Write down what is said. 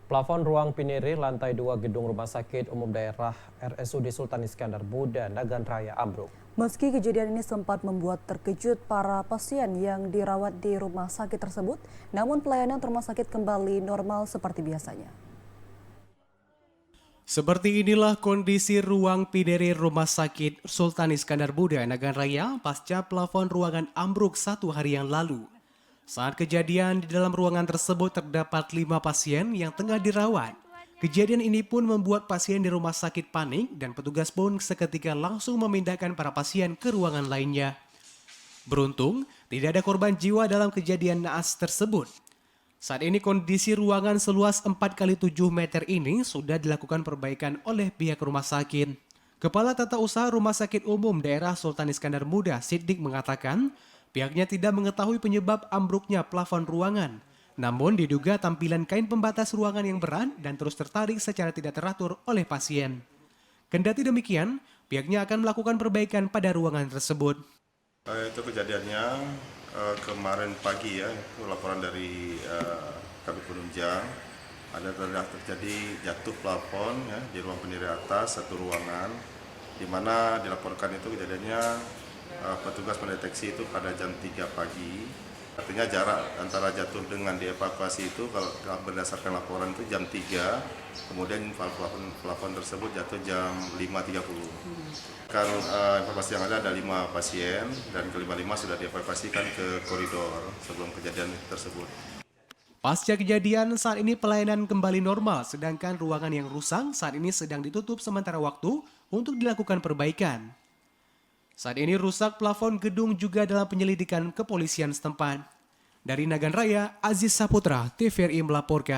Plafon ruang Piniri lantai 2 gedung Rumah Sakit Umum Daerah RSUD Sultan Iskandar Muda, Nagan Raya ambruk. Meski kejadian ini sempat membuat terkejut para pasien yang dirawat di rumah sakit tersebut, namun pelayanan rumah sakit kembali normal seperti biasanya. Seperti inilah kondisi ruang Piniri Rumah Sakit Sultan Iskandar Muda, Nagan Raya pasca plafon ruangan ambruk 1 hari yang lalu. Saat kejadian, di dalam ruangan tersebut terdapat 5 pasien yang tengah dirawat. Kejadian ini pun membuat pasien di rumah sakit panik dan petugas pun seketika langsung memindahkan para pasien ke ruangan lainnya. Beruntung, tidak ada korban jiwa dalam kejadian naas tersebut. Saat ini kondisi ruangan seluas 4x7 meter ini sudah dilakukan perbaikan oleh pihak rumah sakit. Kepala Tata Usaha Rumah Sakit Umum Daerah Sultan Iskandar Muda, Siddiq, mengatakan pihaknya tidak mengetahui penyebab ambruknya plafon ruangan. Namun diduga tampilan kain pembatas ruangan yang berat dan terus tertarik secara tidak teratur oleh pasien. Kendati demikian, pihaknya akan melakukan perbaikan pada ruangan tersebut. Itu kejadiannya kemarin pagi ya, itu laporan dari Kabit Penunjang. Ada terjadi jatuh plafon ya, di ruang pendiri atas satu ruangan, di mana dilaporkan itu kejadiannya petugas mendeteksi itu pada jam 3 pagi. Artinya jarak antara jatuh dengan dievakuasi itu kalau berdasarkan laporan itu jam 3, kemudian plafon tersebut jatuh jam 5.30. Kan informasi yang ada 5 pasien dan kelima-lima sudah dievakuasikan ke koridor sebelum kejadian tersebut. Pasca kejadian, saat ini pelayanan kembali normal, sedangkan ruangan yang rusak saat ini sedang ditutup sementara waktu untuk dilakukan perbaikan. Saat ini rusak plafon gedung juga dalam penyelidikan kepolisian setempat. Dari Nagan Raya, Aziz Saputra, TVRI melaporkan.